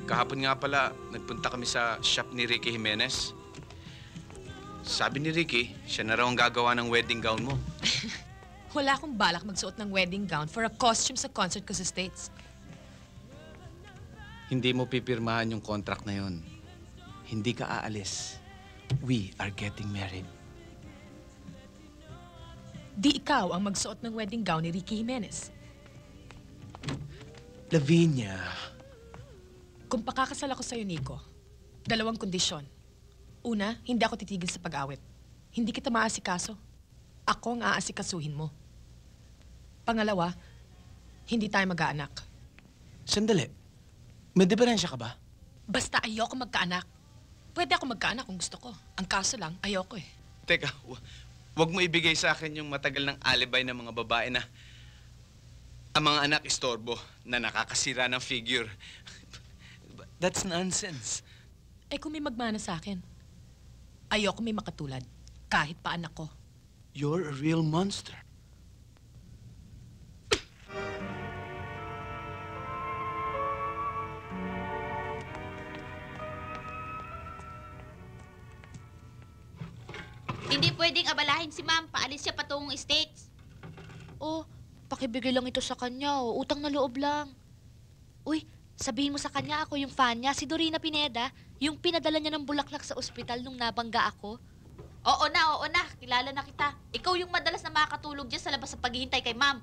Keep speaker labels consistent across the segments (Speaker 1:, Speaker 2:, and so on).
Speaker 1: Kahapon nga pala, nagpunta kami sa shop ni Ricky Jimenez. Sabi ni Ricky, siya na raw ang gagawa ng wedding gown mo.
Speaker 2: Wala akong balak magsuot ng wedding gown for a costume sa concert ko sa States.
Speaker 1: Hindi mo pipirmahan yung contract na yon. Hindi ka aalis. We are getting married.
Speaker 2: Di ikaw ang magsuot ng wedding gown ni Ricky Jimenez.
Speaker 1: Lavinia.
Speaker 2: Kung pakakasal ako sa'yo, Nico, 2 kondisyon. Una, hindi ako titigil sa pag-awit. Hindi kita maasikaso. Ako ang aasikasuhin mo. Pangalawa, hindi tayo mag-aanak.
Speaker 1: Sandali. May diferensya ka ba?
Speaker 2: Basta ayoko magkaanak. Pwede ako magkaanak kung gusto ko. Ang kaso lang, ayoko eh.
Speaker 1: Teka, wag mo ibigay sa akin yung matagal ng alibay ng mga babae na ang mga anak istorbo na nakakasira ng figure. That's nonsense.
Speaker 2: Eh kung may magmana sa akin, ayoko may makatulad. Kahit pa anak ko.
Speaker 1: You're a real monster.
Speaker 3: Hindi pwedeng abalahin si ma'am. Paalis siya patungong States.
Speaker 4: Oh, pakibigay lang ito sa kanya. Oh. Utang na loob lang. Uy, sabihin mo sa kanya ako yung fan niya, si Dorina Pineda, yung pinadala niya ng bulaklak sa ospital nung nabangga ako.
Speaker 3: Oo na. Kilala na kita. Ikaw yung madalas na makakatulog dyan sa labas sa paghihintay kay ma'am.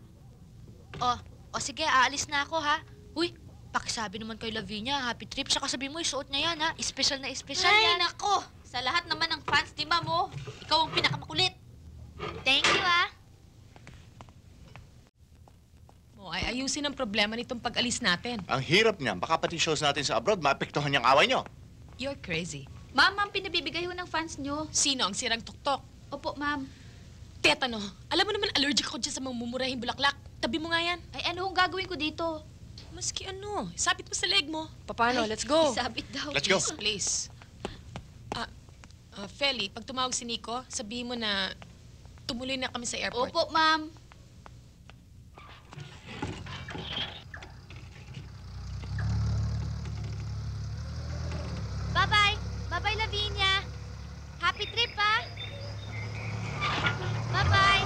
Speaker 4: O sige, aalis na ako ha. Uy, pakisabi naman kay Lavinia, happy trip. Saka sabihin mo, isuot niya yan ha. Espesyal na espesyal
Speaker 3: Ay,
Speaker 4: yan.
Speaker 3: nako! Sa lahat naman ng fans ni ma'am, oh, ikaw ang pinakamakulit.
Speaker 4: Thank you ha.
Speaker 2: Mo ay ayusin ang problema nitong pag-alis natin.
Speaker 5: Ang hirap niyan. Baka pati shows natin sa abroad, maapektuhan niyang away niyo.
Speaker 2: You're crazy.
Speaker 3: Ma'am, pinabibigay ho ng fans nyo.
Speaker 2: Sino ang sirang tuktok?
Speaker 3: Opo, ma'am.
Speaker 2: Tetano, alam mo naman allergic ako dyan sa mga mumurahing bulaklak. Tabi mo nga yan.
Speaker 3: Ay, ano hong gagawin ko dito?
Speaker 2: Maski ano, sabit mo sa leg mo.
Speaker 6: Paano?
Speaker 3: Ay,
Speaker 6: Let's go.
Speaker 3: Isabit daw.
Speaker 5: Let's go.
Speaker 2: Please. Feli, pag tumawag si Nico, sabihin mo na tumuloy na kami sa airport.
Speaker 3: Opo, ma'am.
Speaker 4: Bye-bye. Bye-bye, Lavinia. Happy trip ha. Bye-bye.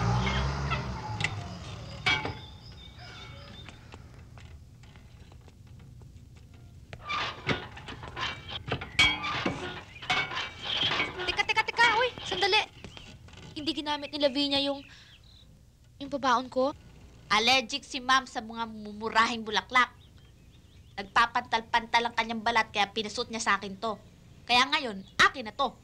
Speaker 4: Teka. Uy, sandali. Hindi ginamit ni Lavinia yung babaon ko.
Speaker 3: Allergic si ma'am sa mga mumurahing bulaklak. Nagpapantal-pantal ang kanyang balat kaya pinasuot niya sa akin to. Kaya ngayon, akin na to.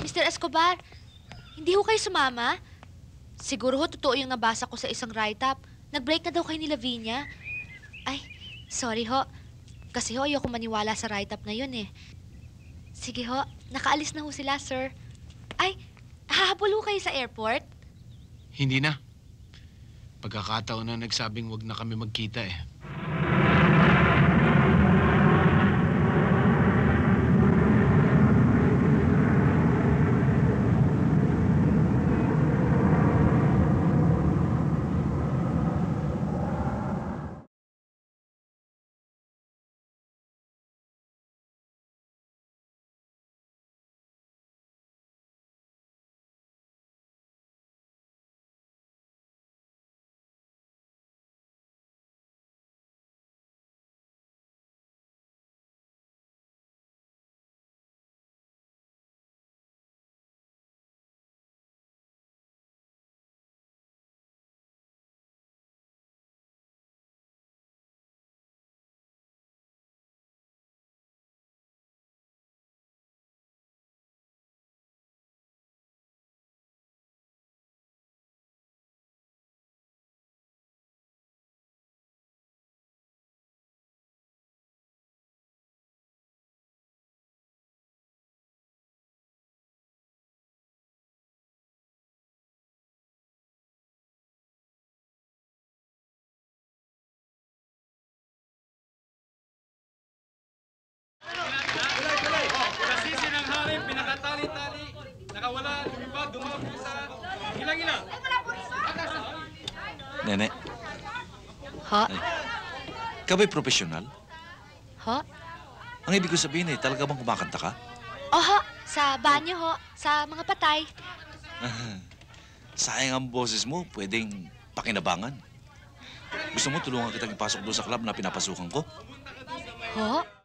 Speaker 4: Mr. Escobar, hindi ho kayo sumama? Siguro ho, totoo yung nabasa ko sa isang write-up. Nag-break na daw kayo ni Lavinia. Ay, sorry ho. Kasi ho, ayoko maniwala sa write-up na yun eh. Sige ho, nakaalis na ho sila, sir. Ay, hahabol ho kayo sa airport?
Speaker 1: Hindi na. Pagkakataon na nagsabing wag na kami magkita eh.
Speaker 6: Nene,
Speaker 4: Ho?
Speaker 6: ikaw ba'y profesional?
Speaker 4: Ho?
Speaker 6: Ang ibig ko sabihin talaga bang kumakanta ka?
Speaker 4: Oho, sa banyo ho, sa mga patay.
Speaker 6: Sayang ang boses mo, pwedeng pakinabangan. Gusto mo tulungan kitang ipasok doon sa club na pinapasukan ko?
Speaker 4: Ho?